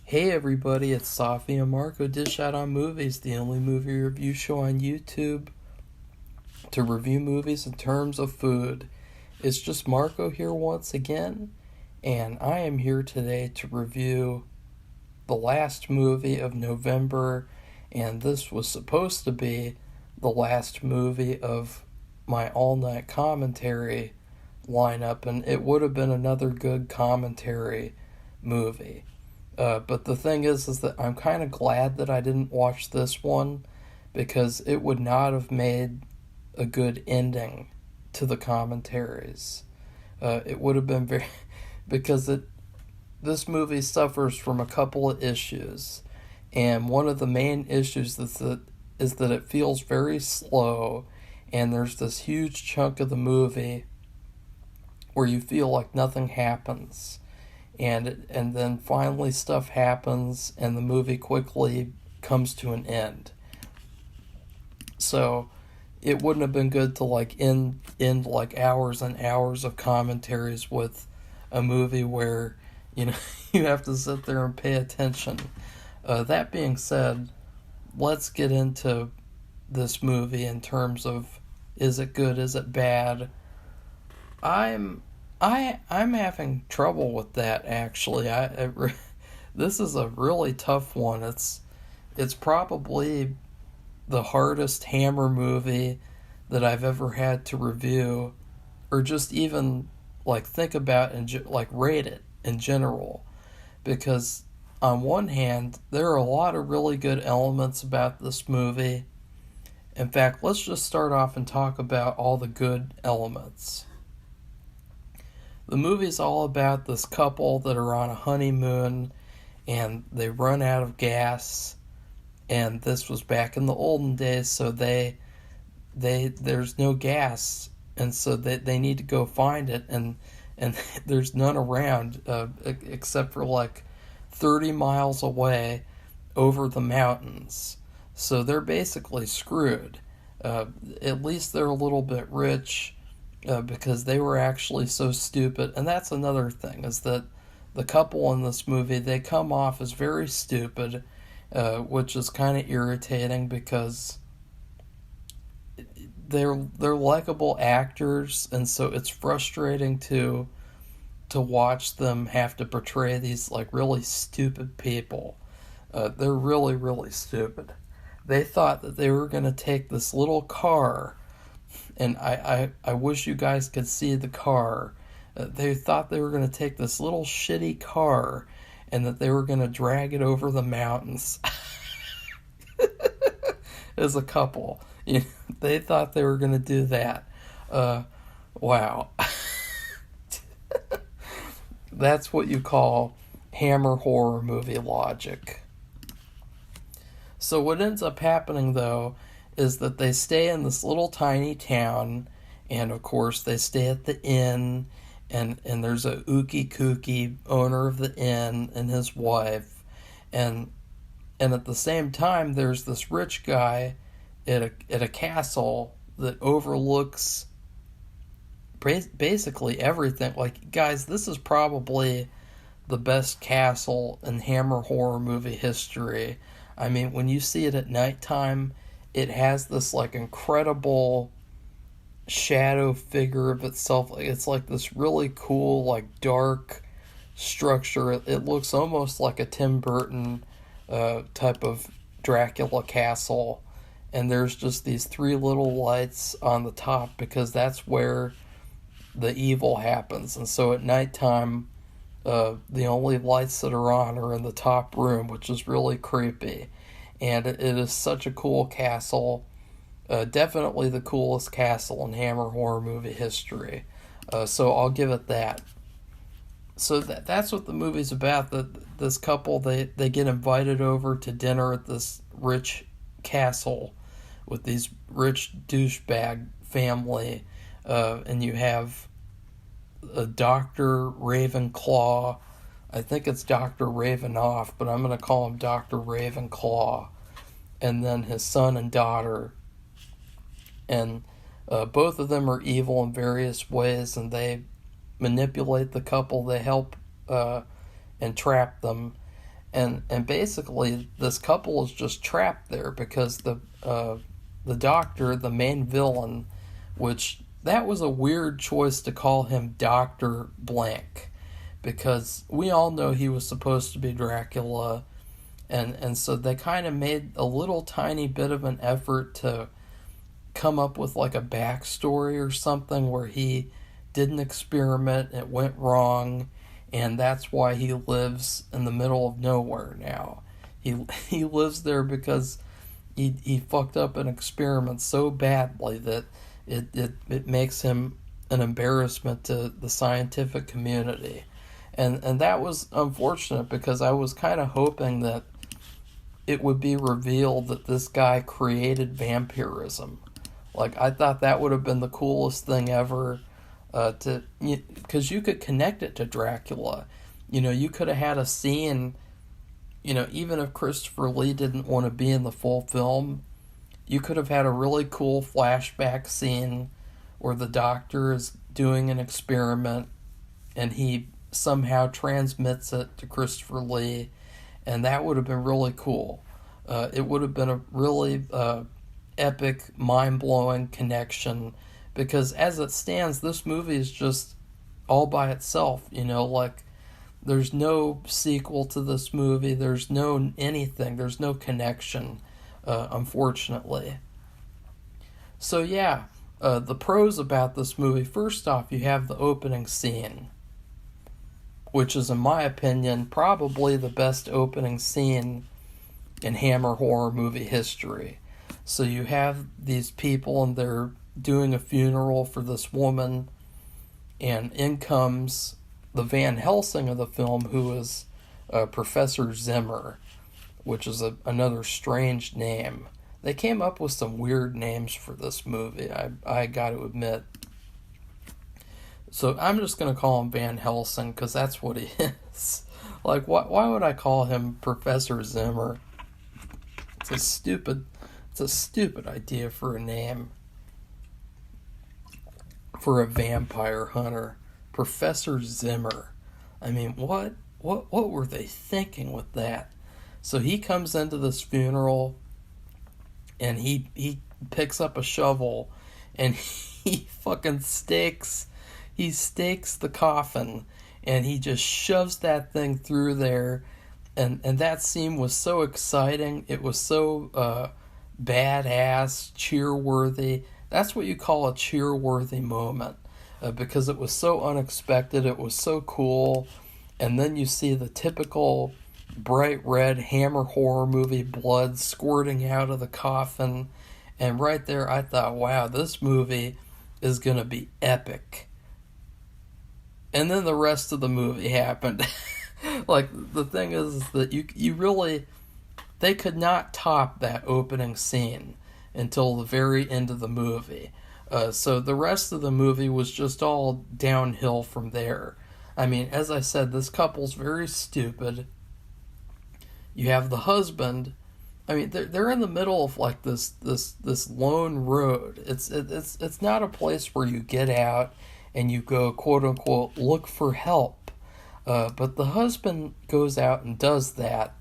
Hey everybody, it's Safi and Marco Dish Out on Movies, the only movie review show on YouTube to review movies in terms of food. It's just Marco here once again, and I am here today to review the last movie of November, and this was supposed to be the last movie of my all-night commentary lineup, and it would have been another good commentary movie. But the thing is that I'm kind of glad that I didn't watch this one because it would not have made a good ending to the commentaries. It would have been very because this movie suffers from a couple of issues, and one of the main issues is that it feels very slow, and there's this huge chunk of the movie where you feel like nothing happens. And then finally stuff happens and the movie quickly comes to an end. So it wouldn't have been good to end like hours and hours of commentaries with a movie where you have to sit there and pay attention. That being said, let's get into this movie in terms of, is it good, is it bad? I'm having trouble with that, actually. This is a really tough one. It's probably the hardest Hammer movie that I've ever had to review, or just even think about and rate it in general, because on one hand there are a lot of really good elements about this movie. In fact, let's just start off and talk about all the good elements. The movie's all about this couple that are on a honeymoon and they run out of gas, and this was back in the olden days, so they there's no gas, and so they need to go find it, and there's none around except for 30 miles away over the mountains. So they're basically screwed. At least they're a little bit rich, because they were actually so stupid. And that's another thing, is that the couple in this movie, they come off as very stupid, which is kind of irritating because they're likable actors, and so it's frustrating to watch them have to portray these really stupid people. They're really, really stupid. They thought that they were going to take this little car, and I wish you guys could see the car. They thought they were going to take this little shitty car and that they were going to drag it over the mountains as a couple. They thought they were going to do that. Wow. That's what you call Hammer horror movie logic. So what ends up happening, though, is that they stay in this little tiny town, and of course they stay at the inn, and there's a ookie kooky owner of the inn and his wife, and at the same time there's this rich guy at a castle that overlooks basically everything. Guys, this is probably the best castle in Hammer horror movie history. I mean, when you see it at nighttime, it has this incredible shadow figure of itself. It's this really cool dark structure. It looks almost like a Tim Burton type of Dracula castle, and there's just these three little lights on the top because that's where the evil happens. And so at nighttime, the only lights that are on are in the top room, which is really creepy. And it is such a cool castle. Definitely the coolest castle in Hammer horror movie history. So I'll give it that. So that's what the movie's about. This couple, they get invited over to dinner at this rich castle with these rich douchebag family. And you have a Dr. Ravenclaw. I think it's Dr. Ravenoff, but I'm going to call him Dr. Ravenclaw. And then his son and daughter. And both of them are evil in various ways, and they manipulate the couple. They help and trap them. and basically this couple is just trapped there because the doctor, the main villain, which that was a weird choice to call him Dr. Blank, because we all know he was supposed to be Dracula, and so they kind of made a little tiny bit of an effort to come up with like a backstory or something where he did an experiment, it went wrong, and that's why he lives in the middle of nowhere now. He lives there because he fucked up an experiment so badly that it makes him an embarrassment to the scientific community. And that was unfortunate because I was kind of hoping that it would be revealed that this guy created vampirism. Like, I thought that would have been the coolest thing ever, because you could connect it to Dracula. You know, you could have had a scene, you know, even if Christopher Lee didn't want to be in the full film, you could have had a really cool flashback scene where the doctor is doing an experiment and he somehow transmits it to Christopher Lee, and that would have been really cool. It would have been a really epic, mind-blowing connection, because as it stands, this movie is just all by itself, you know, like, there's no sequel to this movie, there's no anything, there's no connection, unfortunately. So yeah, the pros about this movie, first off, you have the opening scene, which is, in my opinion, probably the best opening scene in Hammer horror movie history. So you have these people and they're doing a funeral for this woman, and in comes the Van Helsing of the film, who is Professor Zimmer, which is another strange name. They came up with some weird names for this movie, I got to admit. So I'm just going to call him Van Helsing because that's what he is. Like, why would I call him Professor Zimmer? It's a stupid idea for a name for a vampire hunter. Professor Zimmer. I mean, what were they thinking with that? So he comes into this funeral and he picks up a shovel and he fucking stakes the coffin, and he just shoves that thing through there, and that scene was so exciting. It was so badass, cheer-worthy. That's what you call a cheer-worthy moment, because it was so unexpected, it was so cool, and then you see the typical bright red Hammer horror movie blood squirting out of the coffin, and right there I thought, wow, this movie is going to be epic. And then the rest of the movie happened. Like, the thing is that you really, they could not top that opening scene until the very end of the movie. So the rest of the movie was just all downhill from there. I mean, as I said, this couple's very stupid. You have the husband. I mean, they're in the middle of like this lone road. It's not a place where you get out and you go, quote unquote, look for help. But the husband goes out and does that,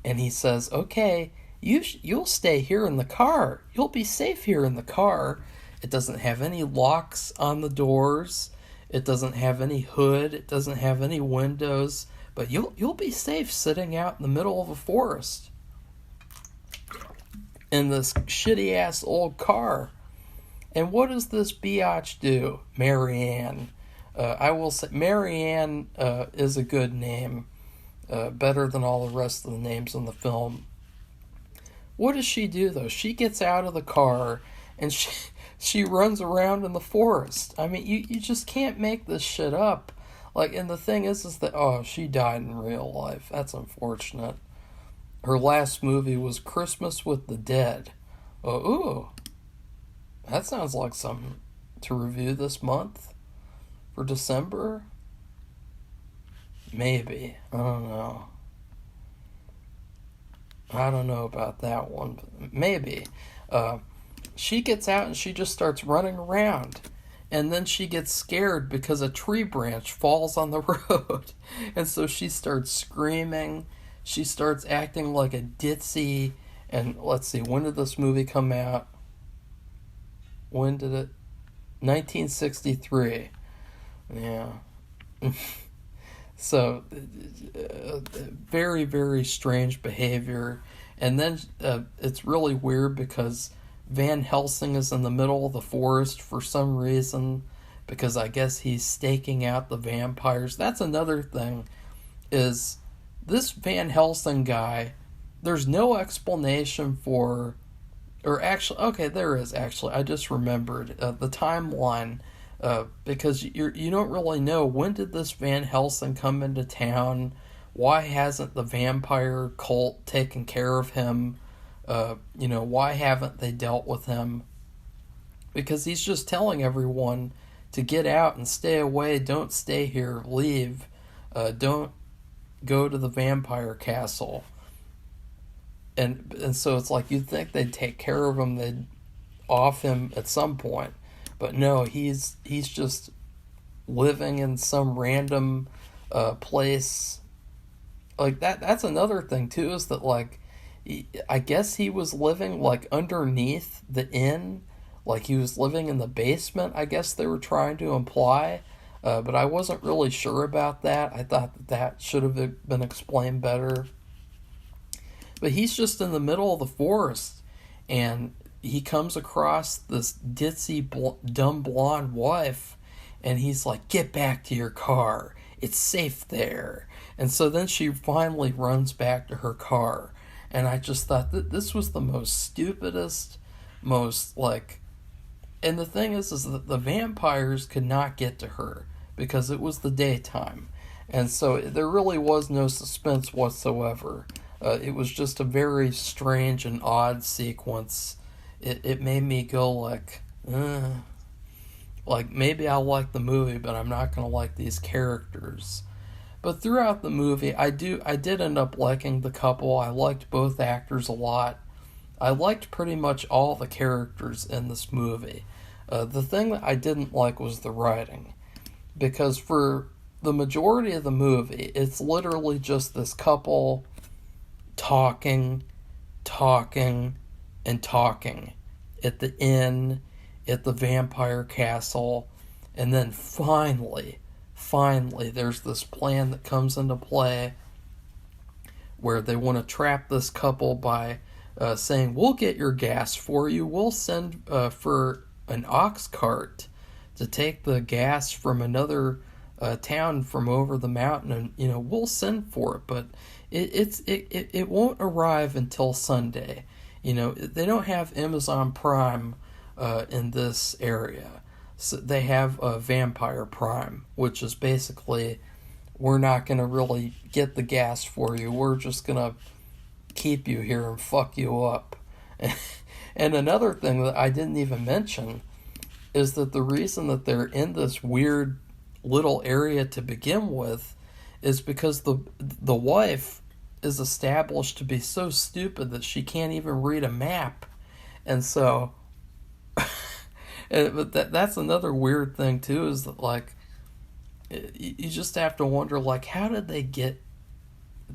and he says, okay, you'll stay here in the car. You'll be safe here in the car. It doesn't have any locks on the doors. It doesn't have any hood. It doesn't have any windows. But you'll be safe sitting out in the middle of a forest in this shitty ass old car. And what does this biatch do? Marianne. I will say Marianne is a good name, better than all the rest of the names in the film. What does she do though? She gets out of the car and she runs around in the forest. I mean, you just can't make this shit up. Like, and the thing is that, oh, she died in real life. That's unfortunate. Her last movie was Christmas with the Dead. Oh, ooh. That sounds like something to review this month. For December? Maybe. I don't know. I don't know about that one. But maybe. She gets out and she just starts running around. And then she gets scared because a tree branch falls on the road. And so she starts screaming. she starts acting like a ditzy. And let's see, when did this movie come out? When did it? 1963. Yeah. So, very, very strange behavior. And then it's really weird because Van Helsing is in the middle of the forest for some reason, because I guess he's staking out the vampires. That's another thing, is this Van Helsing guy, there's no explanation for, or actually, okay, there is actually, I just remembered the timeline, because you don't really know, when did this Van Helsing come into town? Why hasn't the vampire cult taken care of him? Why haven't they dealt with him? Because he's just telling everyone to get out and stay away, don't stay here, leave, don't go to the vampire castle. And so it's like, you'd think they'd take care of him, they'd off him at some point. But no, he's just living in some random place. Like, that's another thing too, is that, like, I guess he was living like underneath the inn, like he was living in the basement, I guess they were trying to imply. But I wasn't really sure about that. I thought that should have been explained better. But he's just in the middle of the forest, and he comes across this ditzy, dumb blonde wife, and he's like, get back to your car. It's safe there. And so then she finally runs back to her car. And I just thought that this was the most stupidest, most, like... And the thing is that the vampires could not get to her because it was the daytime. And so there really was no suspense whatsoever. It was just a very strange and odd sequence. It made me go like maybe I'll like the movie, but I'm not going to like these characters. But throughout the movie, I did end up liking the couple. I liked both actors a lot. I liked pretty much all the characters in this movie. The thing that I didn't like was the writing. Because for the majority of the movie, it's literally just this couple talking, and talking at the inn, at the vampire castle, and then finally, there's this plan that comes into play where they want to trap this couple by saying, we'll get your gas for you, we'll send for an ox cart to take the gas from another town from over the mountain, and we'll send for it, but it won't arrive until Sunday. They don't have Amazon Prime in this area. So they have Vampire Prime, which is basically, we're not going to really get the gas for you. We're just going to keep you here and fuck you up. And another thing that I didn't even mention is that the reason that they're in this weird little area to begin with is because the wife is established to be so stupid that she can't even read a map. And so but that's another weird thing too, is that, like, you just have to wonder, like, how did they get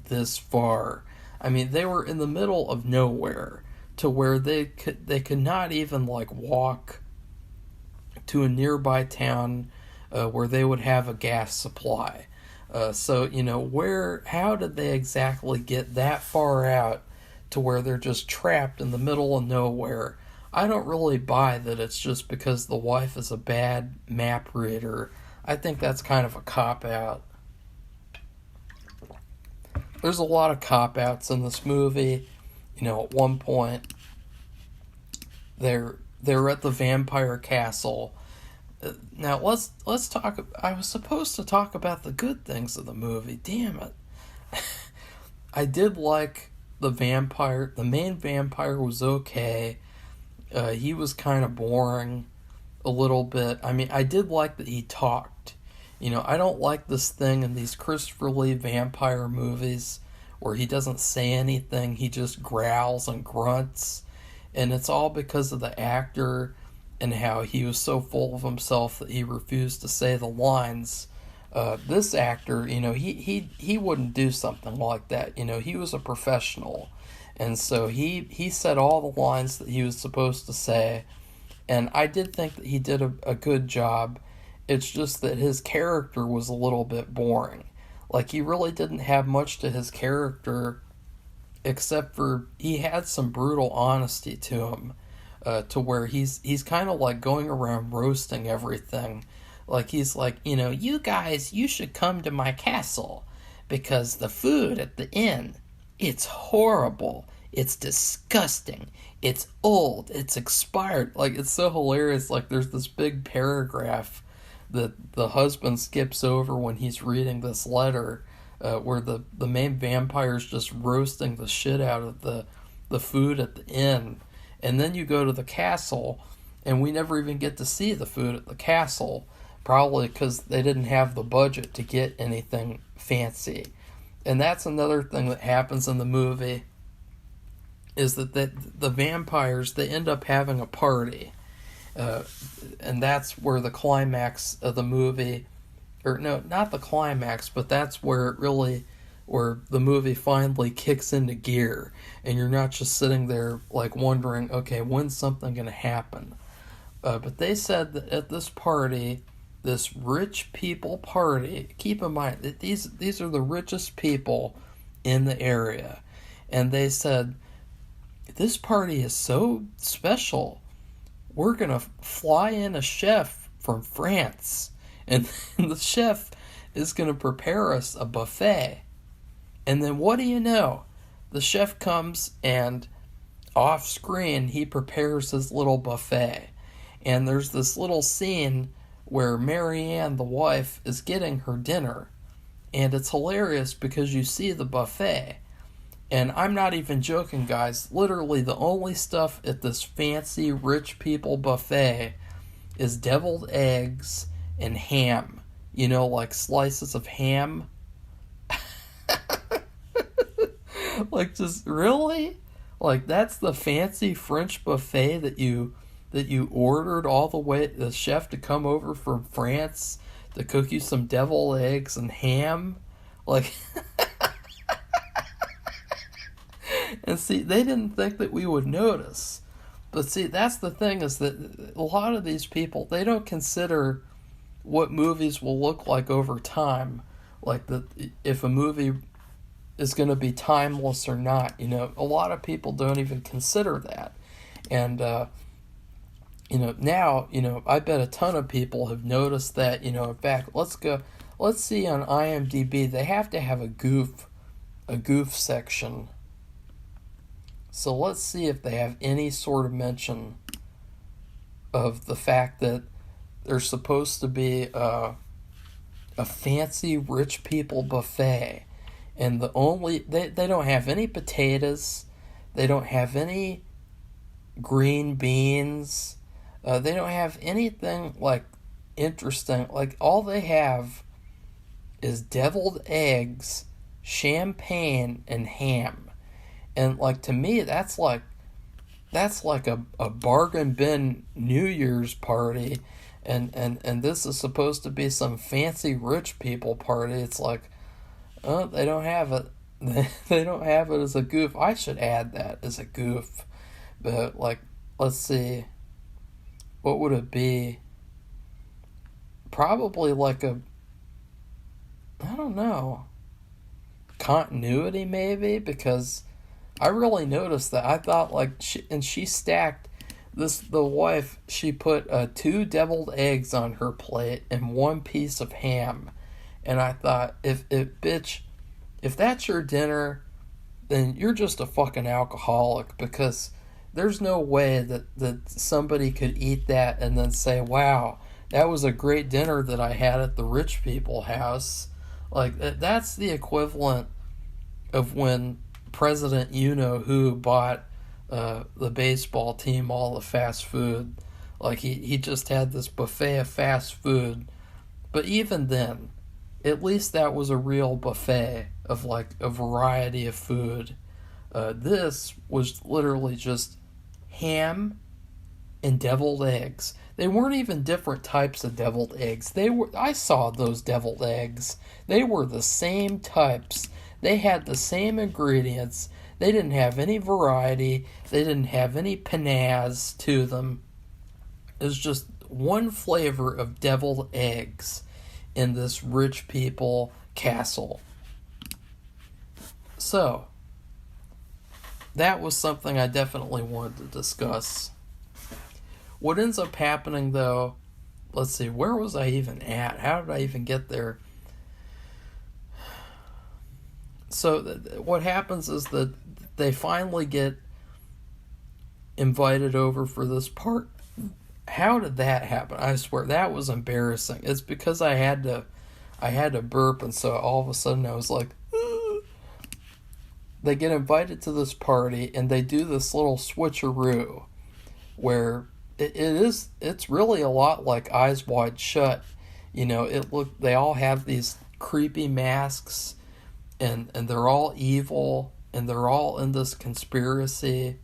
this far? I mean, they were in the middle of nowhere to where they could not even, like, walk to a nearby town where they would have a gas supply. So, how did they exactly get that far out to where they're just trapped in the middle of nowhere? I don't really buy that it's just because the wife is a bad map reader. I think that's kind of a cop-out. There's a lot of cop-outs in this movie. At one point, they're at the vampire castle. Now let's talk. I was supposed to talk about the good things of the movie. Damn it! I did like the vampire. The main vampire was okay. He was kind of boring a little bit. I mean, I did like that he talked. I don't like this thing in these Christopher Lee vampire movies where he doesn't say anything. He just growls and grunts, and it's all because of the actor and how he was so full of himself that he refused to say the lines This actor, he wouldn't do something like that. He was a professional, and so he said all the lines that he was supposed to say, and I did think that he did a good job. It's just that his character was a little bit boring. Like, he really didn't have much to his character, except for he had some brutal honesty to him, to where he's kind of like going around roasting everything. Like, he's like, you guys, you should come to my castle because the food at the inn, it's horrible. It's disgusting. It's old. It's expired. Like, it's so hilarious. Like, there's this big paragraph that the husband skips over when he's reading this letter, where the main vampire's just roasting the shit out of the food at the inn. And then you go to the castle, and we never even get to see the food at the castle, probably because they didn't have the budget to get anything fancy. And that's another thing that happens in the movie, is that the vampires, they end up having a party. And that's where the climax of the movie, or no, not the climax, but that's where the movie finally kicks into gear, and you're not just sitting there like wondering, okay, when's something going to happen? But they said that at this party, this rich people party, keep in mind that these are the richest people in the area, and they said, this party is so special, we're going to fly in a chef from France, and the chef is going to prepare us a buffet. And then what do you know? The chef comes, and off screen he prepares his little buffet. And there's this little scene where Marianne, the wife, is getting her dinner. And it's hilarious because you see the buffet. And I'm not even joking, guys. Literally, the only stuff at this fancy rich people buffet is deviled eggs and ham. Like slices of ham. Like, just really? Like, that's the fancy French buffet that you ordered all the way, the chef to come over from France to cook you some deviled eggs and ham? Like, and see, they didn't think that we would notice. But see, that's the thing, is that a lot of these people, they don't consider what movies will look like over time. Like, if a movie is going to be timeless or not. A lot of people don't even consider that. And, now, I bet a ton of people have noticed that. In fact, let's see on IMDb, they have to have a goof section. So let's see if they have any sort of mention of the fact that there's supposed to be a fancy rich people buffet. And they don't have any potatoes, they don't have any green beans, they don't have anything like interesting. Like, all they have is deviled eggs, champagne, and ham. And like, to me, that's like a bargain bin New Year's party, and this is supposed to be some fancy rich people party. It's like, they don't have it. They don't have it as a goof. I should add that as a goof. But, like, let's see. What would it be? Probably like I don't know. Continuity, maybe? Because I really noticed that. I thought, like, she stacked the wife, she put 2 deviled eggs on her plate and 1 piece of ham. And I thought, if that's your dinner, then you're just a fucking alcoholic, because there's no way that somebody could eat that and then say, wow, that was a great dinner that I had at the rich people house. Like, that's the equivalent of when President You-Know-Who bought the baseball team all the fast food. Like, he just had this buffet of fast food. But even then, at least that was a real buffet of, like, a variety of food. This was literally just ham and deviled eggs. They weren't even different types of deviled eggs. I saw those deviled eggs. They were the same types. They had the same ingredients. They didn't have any variety. They didn't have any pizzazz to them. It was just one flavor of deviled eggs in this rich people castle. So, that was something I definitely wanted to discuss. What ends up happening, though, let's see, where was I even at? How did I even get there? So, what happens is that they finally get invited over for this part. How did that happen? I swear, that was embarrassing. It's because I had to burp, and so all of a sudden I was like, they get invited to this party, and they do this little switcheroo where it's really a lot like Eyes Wide Shut. They all have these creepy masks, and they're all evil, and they're all in this conspiracy,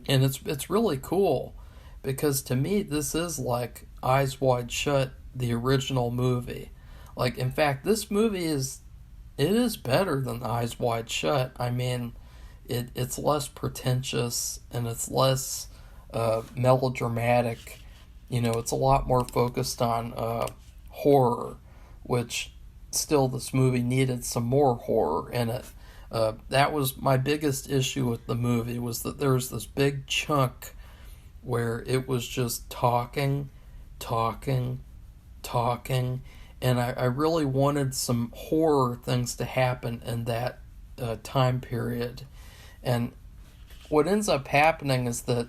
and it's really cool, because to me this is like Eyes Wide Shut, the original movie. Like, in fact, this movie is better than Eyes Wide Shut. I mean, it's less pretentious, and it's less melodramatic. It's a lot more focused on horror, which still this movie needed some more horror in it. That was my biggest issue with the movie, was that there was this big chunk where it was just talking, and I really wanted some horror things to happen in that time period. And what ends up happening is that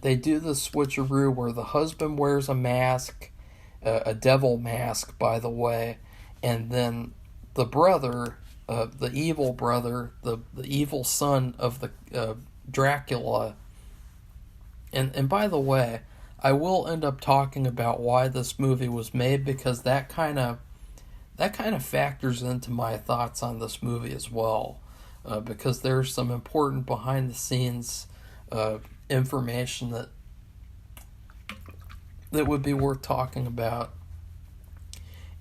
they do the switcheroo where the husband wears a mask, a devil mask, by the way, and then the brother, the evil brother, the evil son of the Dracula. And by the way, I will end up talking about why this movie was made, because that kind of factors into my thoughts on this movie as well, because there's some important behind the scenes information that would be worth talking about.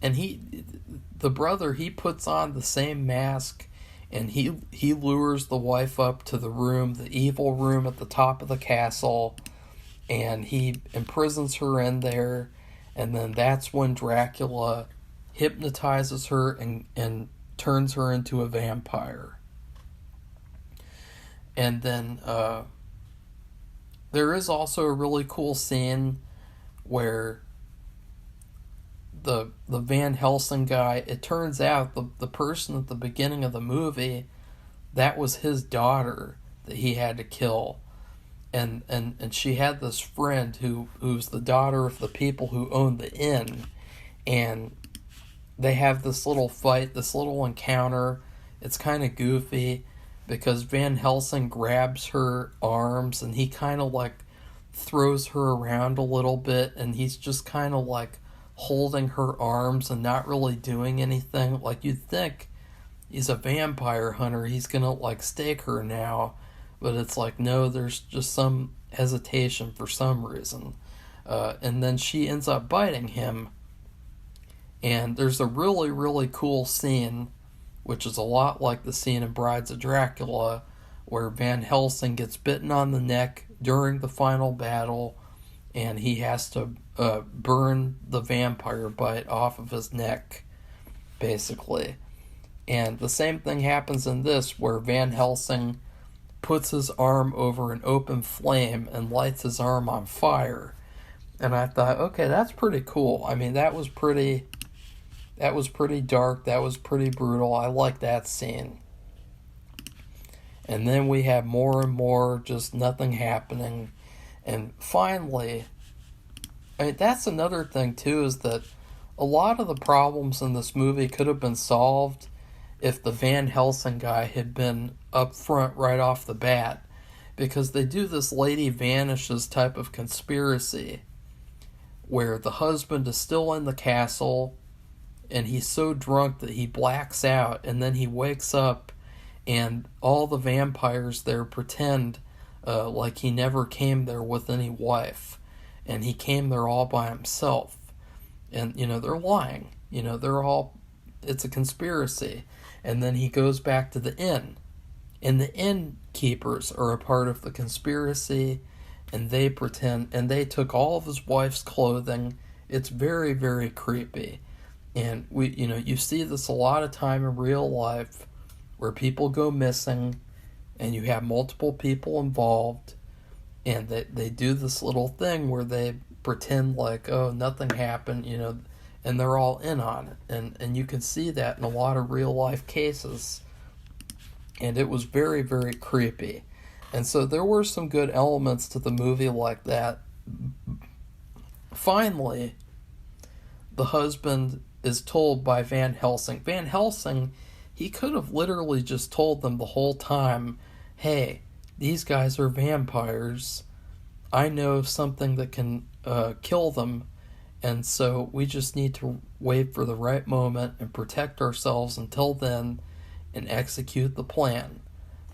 And the brother, he puts on the same mask, and he lures the wife up to the evil room at the top of the castle, and he imprisons her in there, and then that's when Dracula hypnotizes her and turns her into a vampire. And then there is also a really cool scene where the Van Helsing guy, it turns out the person at the beginning of the movie, that was his daughter that he had to kill. And she had this friend who's the daughter of the people who own the inn, and they have this little fight, this little encounter. It's kind of goofy because Van Helsing grabs her arms and he kind of like throws her around a little bit, and he's just kind of like holding her arms and not really doing anything. Like, you'd think he's a vampire hunter, he's gonna like stake her now. But it's like, no, there's just some hesitation for some reason. And then she ends up biting him. And there's a really, really cool scene, which is a lot like the scene in Brides of Dracula, where Van Helsing gets bitten on the neck during the final battle, and he has to burn the vampire bite off of his neck, basically. And the same thing happens in this, where Van Helsing puts his arm over an open flame and lights his arm on fire. And I thought, okay, that's pretty cool. I mean, that was pretty dark, that was pretty brutal. I like that scene. And then we have more and more just nothing happening. And finally, I mean, that's another thing too, is that a lot of the problems in this movie could have been solved if the Van Helsing guy had been up front right off the bat, because they do this lady vanishes type of conspiracy where the husband is still in the castle and he's so drunk that he blacks out, and then he wakes up and all the vampires there pretend like he never came there with any wife. and he came there all by himself. And, they're lying. It's a conspiracy. And then he goes back to the inn. And the innkeepers are a part of the conspiracy, and they pretend, and they took all of his wife's clothing. It's very, very creepy. And you see this a lot of time in real life where people go missing and you have multiple people involved, and they do this little thing where they pretend like, oh, nothing happened, and they're all in on it. And you can see that in a lot of real life cases. And it was very, very creepy. And so there were some good elements to the movie like that. Finally, the husband is told by Van Helsing. Van Helsing, he could have literally just told them the whole time, hey, these guys are vampires. I know something that can kill them, and so we just need to wait for the right moment and protect ourselves until then and execute the plan.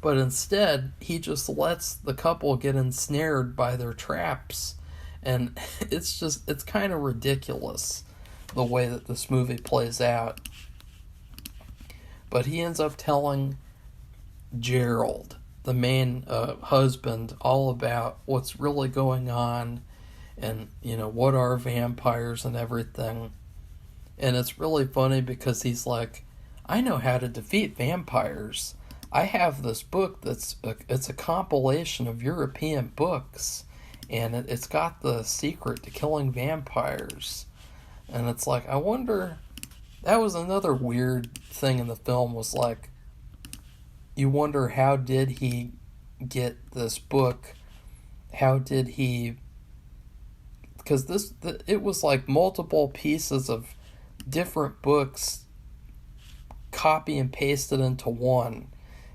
But instead, he just lets the couple get ensnared by their traps, and it's kind of ridiculous the way that this movie plays out. But he ends up telling Gerald, the main husband, all about what's really going on, and what are vampires and everything. And it's really funny because he's like, I know how to defeat vampires. I have this book it's a compilation of European books, and it's got the secret to killing vampires. And it's like, I wonder, that was another weird thing in the film, was like, you wonder, how did he get this book? How did he, because it was like multiple pieces of different books copy and pasted into one.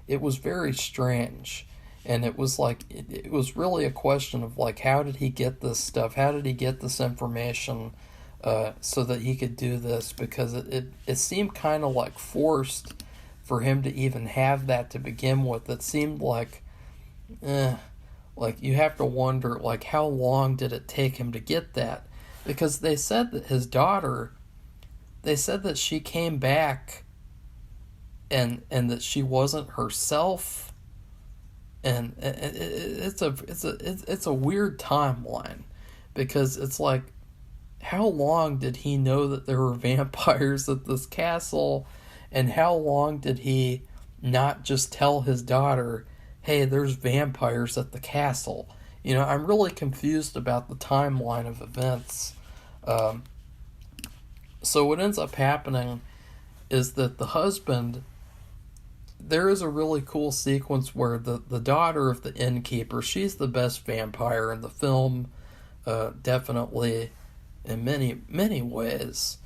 It was very strange. And it was like, it was really a question of like, how did he get this stuff? How did he get this information so that he could do this? Because it seemed kind of like forced for him to even have that to begin with. It seemed like, like you have to wonder, like, how long did it take him to get that? Because they said that his daughter, they said that she came back and that she wasn't herself. And it's a weird timeline, because it's like, how long did he know that there were vampires at this castle, and how long did he not just tell his daughter, hey, there's vampires at the castle? I'm really confused about the timeline of events. So what ends up happening is that the husband, there is a really cool sequence where the daughter of the innkeeper, she's the best vampire in the film, definitely, in many, many ways.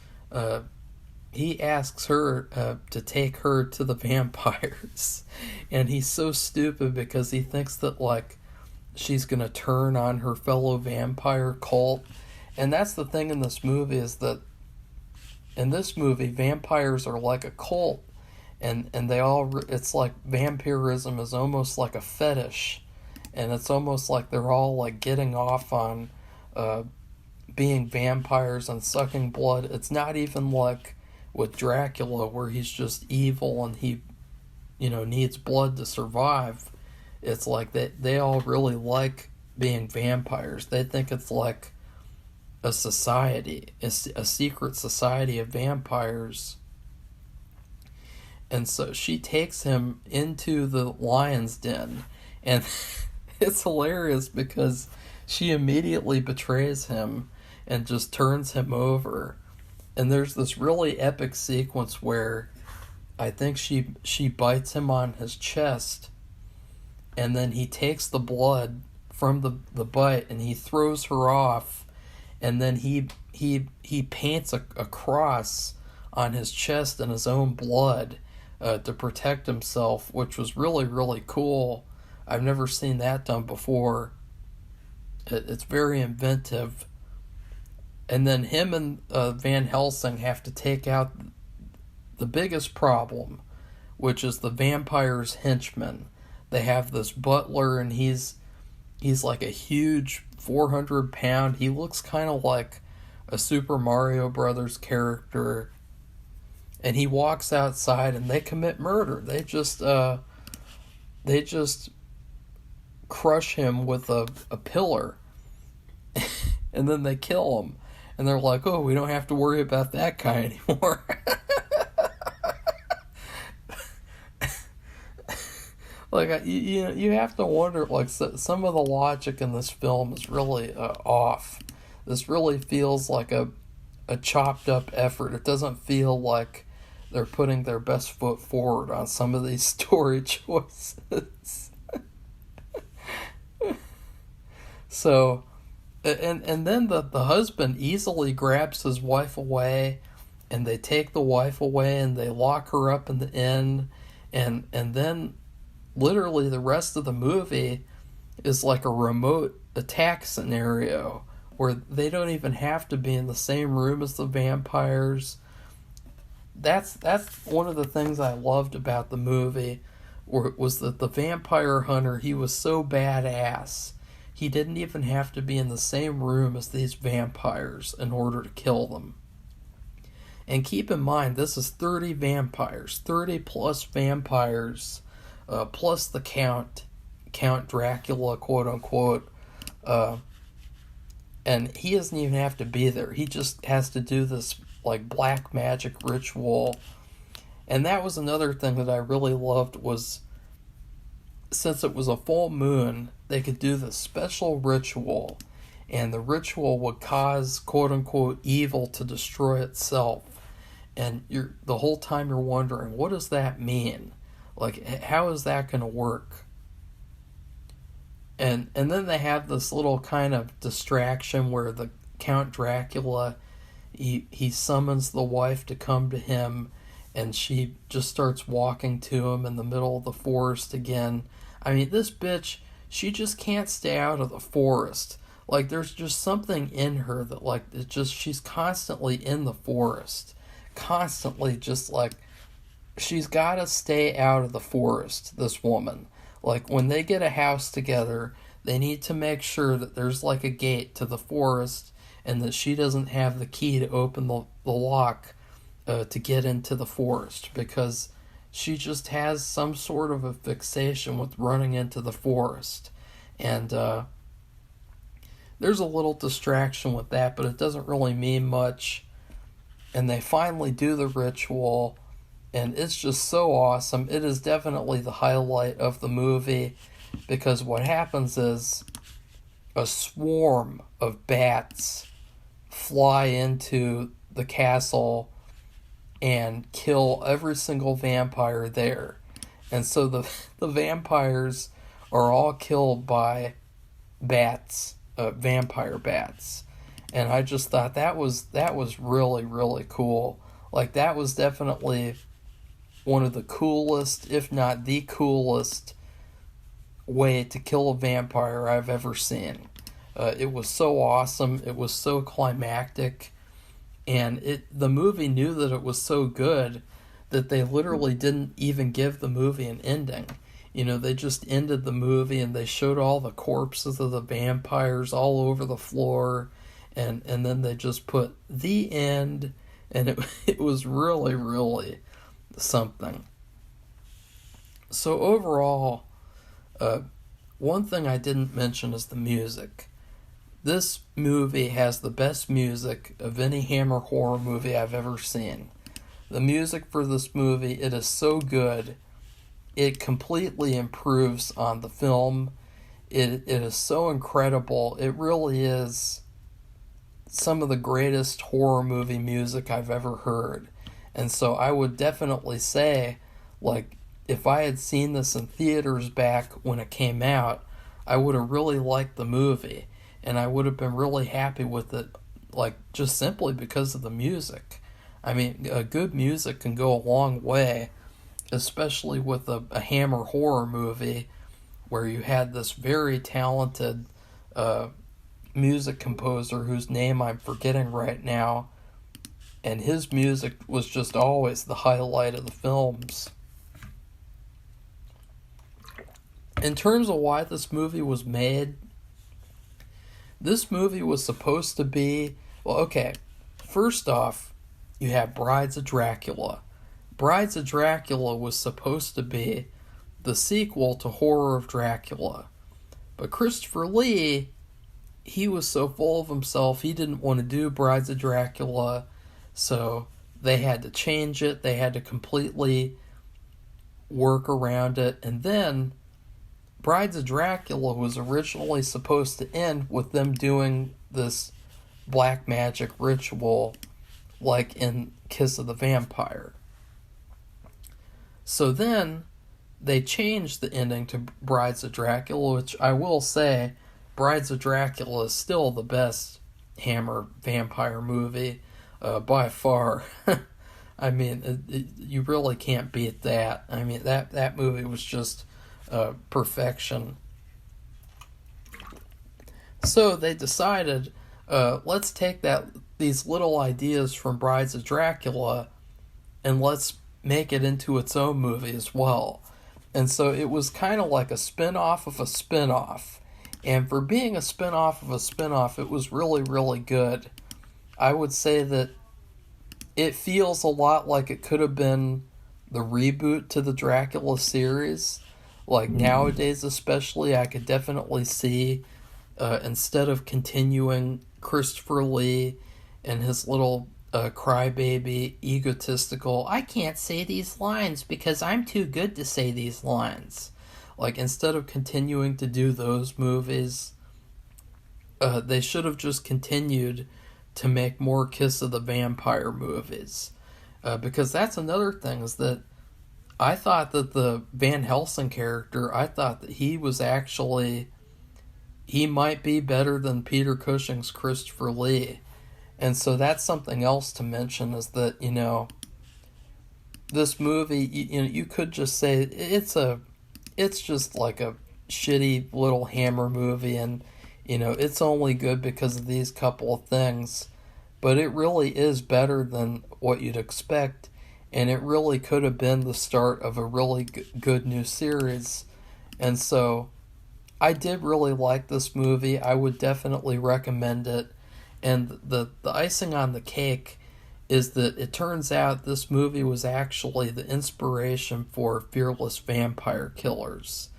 He asks her to take her to the vampires, and he's so stupid because he thinks that, like, she's going to turn on her fellow vampire cult. And that's the thing in this movie, is that in this movie, vampires are like a cult. And they all, it's like vampirism is almost like a fetish, and it's almost like they're all like getting off on being vampires and sucking blood. It's not even like with Dracula, where he's just evil and he, needs blood to survive. It's like they all really like being vampires. They think it's like a society, a secret society of vampires. And so she takes him into the lion's den, and it's hilarious because she immediately betrays him and just turns him over. And there's this really epic sequence where I think she bites him on his chest, and then he takes the blood from the bite and he throws her off, and then he paints a cross on his chest in his own blood to protect himself, which was really, really cool. I've never seen that done before. It's very inventive. And then him and Van Helsing have to take out the biggest problem, which is the vampire's henchman. They have this butler, and he's He's like a huge 400-pound. He looks kind of like a Super Mario Brothers character. And he walks outside, and they commit murder. They just crush him with a pillar, and then they kill him. And they're like, "Oh, we don't have to worry about that guy anymore." Like, you have to wonder, like, some of the logic in this film is really off. This really feels like a chopped up effort. It doesn't feel like they're putting their best foot forward on some of these story choices. So, and then the husband easily grabs his wife away, and they take the wife away, and they lock her up in the inn, and then literally the rest of the movie is like a remote attack scenario where they don't even have to be in the same room as the vampires. That's one of the things I loved about the movie, was that the vampire hunter, he was so badass. He didn't even have to be in the same room as these vampires in order to kill them. And keep in mind, this is 30 vampires, 30 plus vampires, plus the Count Dracula, quote unquote, and he doesn't even have to be there. He just has to do this like black magic ritual. And that was another thing that I really loved, was since it was a full moon, they could do this special ritual, and the ritual would cause quote unquote evil to destroy itself. And the whole time you're wondering, what does that mean? Like, how is that going to work? And then they have this little kind of distraction where the Count Dracula, he summons the wife to come to him, and she just starts walking to him in the middle of the forest again. I mean, this bitch, she just can't stay out of the forest. Like, there's just something in her that, like, she's constantly in the forest. Constantly just, like, she's got to stay out of the forest, this woman. Like, when they get a house together, they need to make sure that there's, like, a gate to the forest, and that she doesn't have the key to open the lock to get into the forest, because she just has some sort of a fixation with running into the forest. And there's a little distraction with that, but it doesn't really mean much. And they finally do the ritual, and it's just so awesome. It is definitely the highlight of the movie, because what happens is a swarm of bats fly into the castle and kill every single vampire there. And so the vampires are all killed by bats, vampire bats. And I just thought that was really, really cool. Like, that was definitely one of the coolest, if not the coolest, way to kill a vampire I've ever seen. It was so awesome. It was so climactic. And the movie knew that it was so good that they literally didn't even give the movie an ending. You know, they just ended the movie, and they showed all the corpses of the vampires all over the floor, and then they just put the end, and it was really, really something. So overall, one thing I didn't mention is the music. This movie has the best music of any Hammer horror movie I've ever seen. The music for this movie, it is so good. It completely improves on the film. It is so incredible. It really is some of the greatest horror movie music I've ever heard. And so I would definitely say, like, if I had seen this in theaters back when it came out, I would have really liked the movie. And I would have been really happy with it, like, just simply because of the music. I mean, good music can go a long way, especially with a Hammer horror movie where you had this very talented music composer whose name I'm forgetting right now, and his music was just always the highlight of the films. In terms of why this movie was made, This movie was supposed to be, well, okay, first off, you have Brides of Dracula. Brides of Dracula was supposed to be the sequel to Horror of Dracula. But Christopher Lee, he was so full of himself, he didn't want to do Brides of Dracula, so they had to change it. They had to completely work around it. And then Brides of Dracula was originally supposed to end with them doing this black magic ritual like in Kiss of the Vampire. So then they changed the ending to Brides of Dracula, which I will say, Brides of Dracula is still the best Hammer vampire movie by far. I mean, you really can't beat that. I mean, that movie was just perfection. So they decided, let's take these little ideas from Brides of Dracula and let's make it into its own movie as well. And so it was kind of like a spin-off of a spin-off. And for being a spin-off of a spin-off, it was really, really good. I would say that it feels a lot like it could have been the reboot to the Dracula series. Like nowadays especially, I could definitely see, instead of continuing Christopher Lee and his little crybaby, egotistical, I can't say these lines because I'm too good to say these lines. Like, instead of continuing to do those movies, they should have just continued to make more Kiss of the Vampire movies. Because that's another thing, is that I thought that the Van Helsing character, I thought that he was actually, he might be better than Peter Cushing's Christopher Lee. And so that's something else to mention, is that, you know, this movie, you could just say it's just like a shitty little Hammer movie, and, you know, it's only good because of these couple of things. But it really is better than what you'd expect, and it really could have been the start of a really good new series. And so I did really like this movie. I would definitely recommend it. And the icing on the cake is that it turns out this movie was actually the inspiration for Fearless Vampire Killers.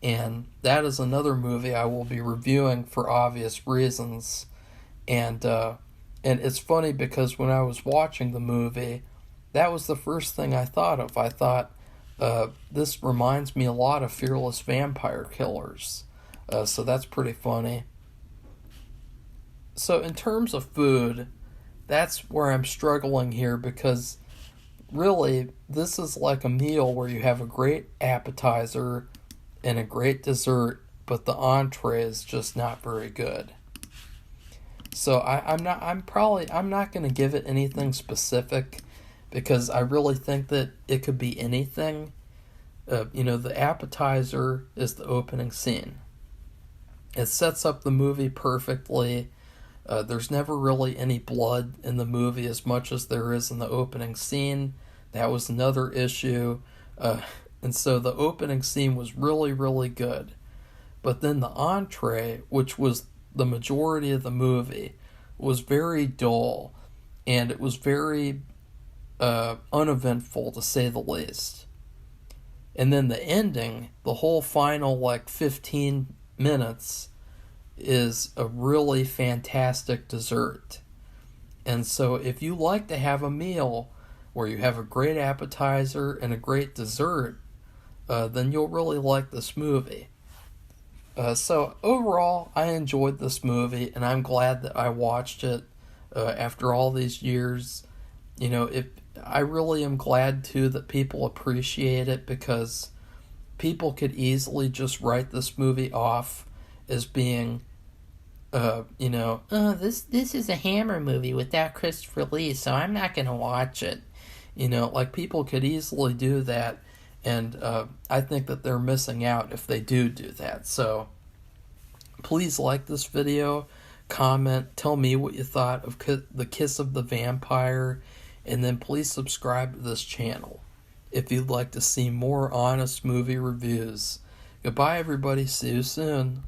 And that is another movie I will be reviewing for obvious reasons. And it's funny because when I was watching the movie, that was the first thing I thought of. I thought, this reminds me a lot of Fearless Vampire Killers. So that's pretty funny. So in terms of food, that's where I'm struggling here, because really this is like a meal where you have a great appetizer and a great dessert, but the entree is just not very good. So I'm not going to give it anything specific, because I really think that it could be anything. The appetizer is the opening scene. It sets up the movie perfectly. There's never really any blood in the movie as much as there is in the opening scene. That was another issue. And so the opening scene was really, really good. But then the entree, which was the majority of the movie, was very dull. And it was very uneventful, to say the least. And then the ending, the whole final 15 minutes, is a really fantastic dessert. And so if you like to have a meal where you have a great appetizer and a great dessert, then you'll really like this movie. So overall, I enjoyed this movie, and I'm glad that I watched it after all these years. I really am glad too that people appreciate it, because people could easily just write this movie off as being, this is a Hammer movie without Christopher Lee, so I'm not going to watch it. People could easily do that, and I think that they're missing out if they do that. So please like this video, comment, tell me what you thought of the Kiss of the Vampire, and then please subscribe to this channel if you'd like to see more honest movie reviews. Goodbye, everybody. See you soon.